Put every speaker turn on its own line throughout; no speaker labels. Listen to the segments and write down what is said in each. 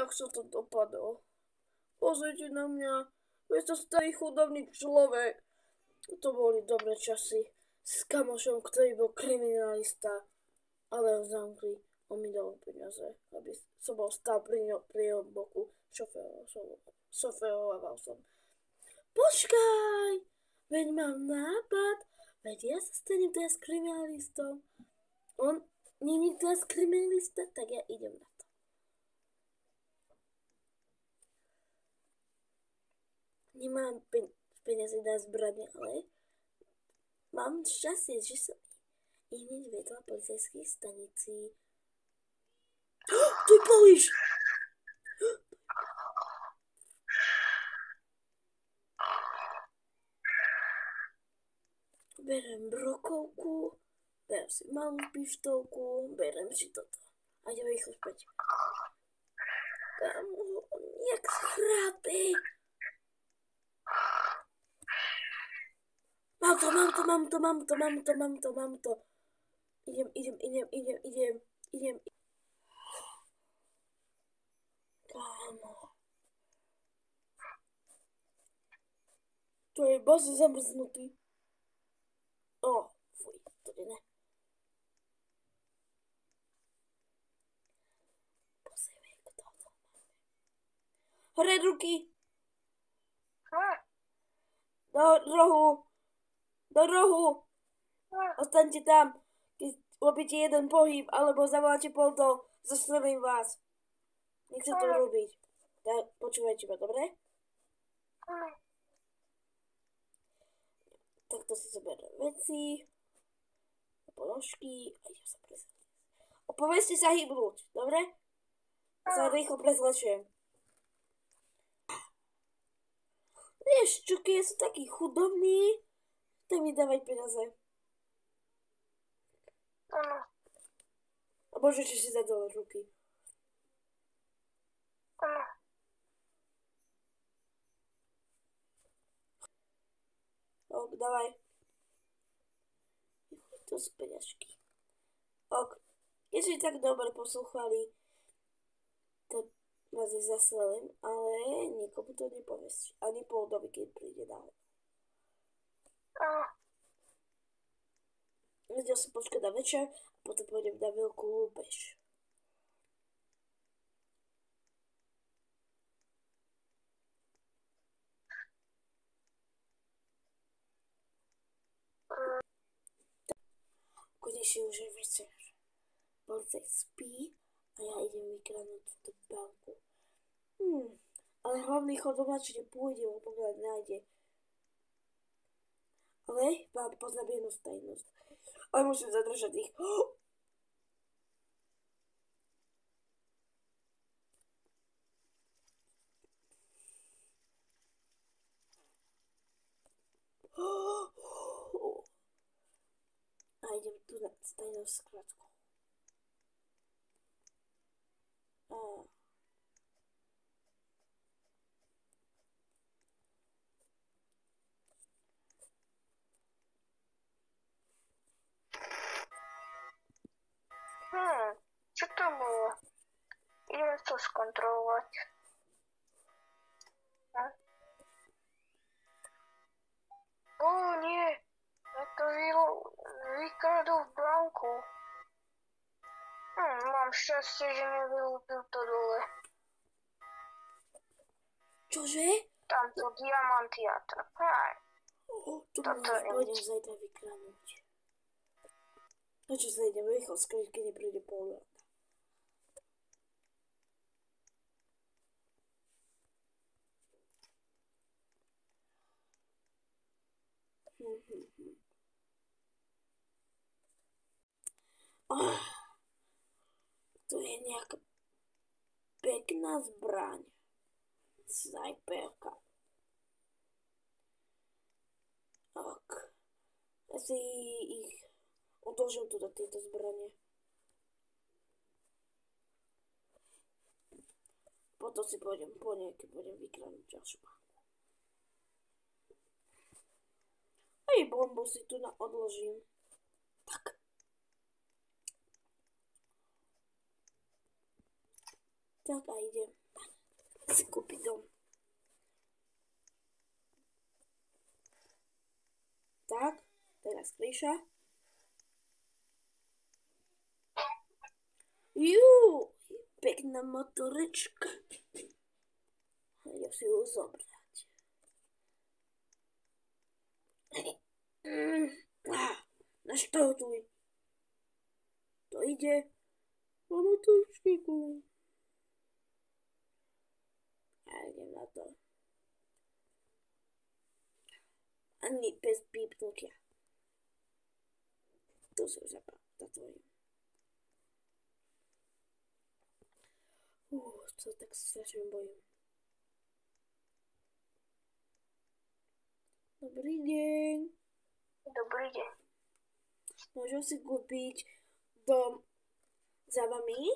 jak sa to dopadlo. Pozrite na mňa, veď to starý chudobný človek. To boli dobré časy s kamošom, ktorý bol kriminalista, ale ho zamkli. On mi dal peniaze, aby som bol stál pri jeho boku. Šoféroval som. Počkaj, veď mám nápad, veď ja sa stanem teraz kriminalistom. On není teraz kriminalista, tak ja idem na to. Nemám peniaze na zbrane, ale mám šťastie, že som ich hneď vedla policajskej stanici. Ty políš! Berem brokovku, berem si malú pištolku, berem si toto. A idem rýchlo späť. Tam ho nejak chrápe. Mám to. Idem. Kámo. To je base zamrznutý. Fuj, to ne. Pozrieme, ako to máme. Hore ruky! Do rohu! Ostaňte tam, keď robíte jeden pohyb, alebo zavoláte poldol, zastrelím vás. Nechcem to robiť. Tak, počúvajte ma, dobre? Takto si zoberiem veci, ponožky a idem sa prezlieť. Povedzte sa hýbnúť, dobre? Sa rýchlo prezlečujem. Vieš, čo keď sú takí chudobní, tak mi dávať peniaze. Áno. A môžete si dať dole ruky. Áno. Ok, dávaj. To sú peňažky. Ok. Keď si tak dobre poslúchali, to vás je zaslelím, ale nikomu to nepovieš. Ani Poldovi, keď príde na ho. Vedel som počkať na večer a potom pôjdem na veľkú lúpež. Konečne už je večer. Policajt spí a ja idem vykradnúť túto banku. Ale hlavný chodovač nepôjde, lebo ma nájde. Ale mám poznám jednu tajnosť. Ale musím zadržať ich. A idem tu na tajnou skratku.
Čo to bolo? Ideme to skontrolovať. Nie. Ja to vykradol v banku. Mám šťastie, že nevylúpil to dole.
Čože?
Tam sú diamanty a tak.
To pôjdem zajtra vykradnúť. No čo sa idem rýchlo skryť, keď nepríde Polda. Tu je nejaká pekná zbraň. Snajperka. Tak. Ja si ich odložím tu do tieto zbrane. Potom si pôjdem po nej, keď budem vykradnúť ďalšiu banku. Aj bombu si tu odložím. Tak. Tak a idem. si kúpiť dom. Tak, teraz Kryša. Pekná motorička. Ja si ju zobrať. Naštartuj. To ide na motoričku. A idem na to. Ani bez pípnutia. To som zatvorím. To tak strašne bojím. Dobrý deň.
Dobrý deň.
Môžem si kúpiť dom za vami?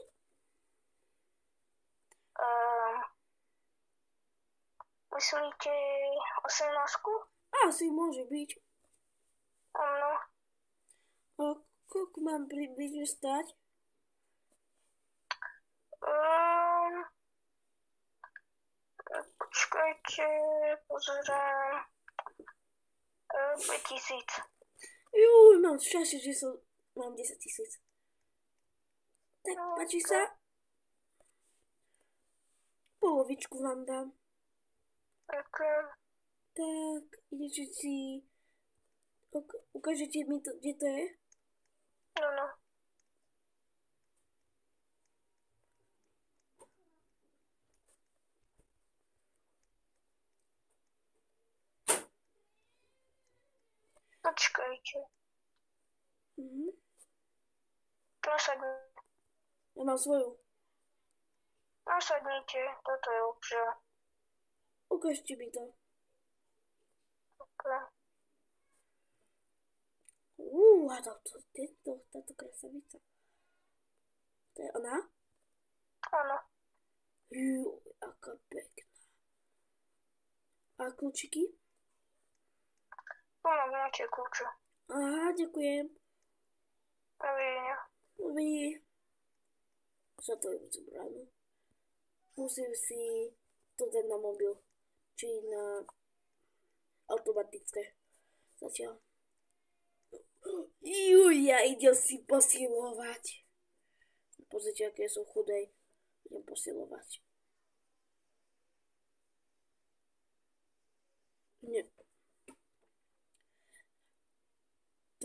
Myslíte 18?
Asi môže byť.
Áno.
A koľko mám približne stať?
Počkajte, pozerám. 5000.
Mám šťastie, že mám 10 000. Tak, páči sa? Polovičku vám dám.
Okay.
Tak, idete si... Ukážete mi to, kde to je?
No. Počkajte. Nasadnite.
Ja mám svoju.
Nasadnite. Toto je lepšie.
Ukážte mi to.
Okay.
A táto krasavica. To je ona?
Áno.
Aká pekná. A kľúčiky?
Mám máte kľúče.
Aha, ďakujem.
Dovidenia.
Sa to je zobrané. Musím si to dať na mobil. Či na automatické. Zatiaľ. Ja idem si posilovať. Pozrite, aké som chudej. Idem posilovať. Nie.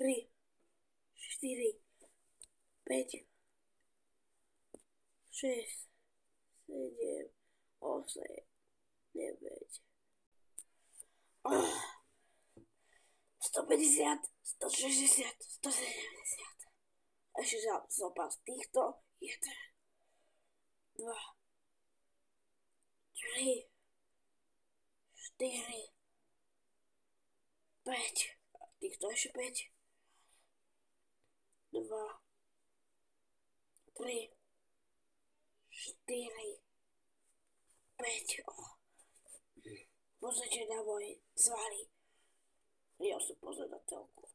3, 4, 5, 6, 7, 8, 9. 150, 160, 170. Ešte zopa z týchto. 1, 2, 3, 4, 5. Týchto ešte 5. 2, 3, 4, 5. Pozrite na moje svaly. Ja som pozrel na telku.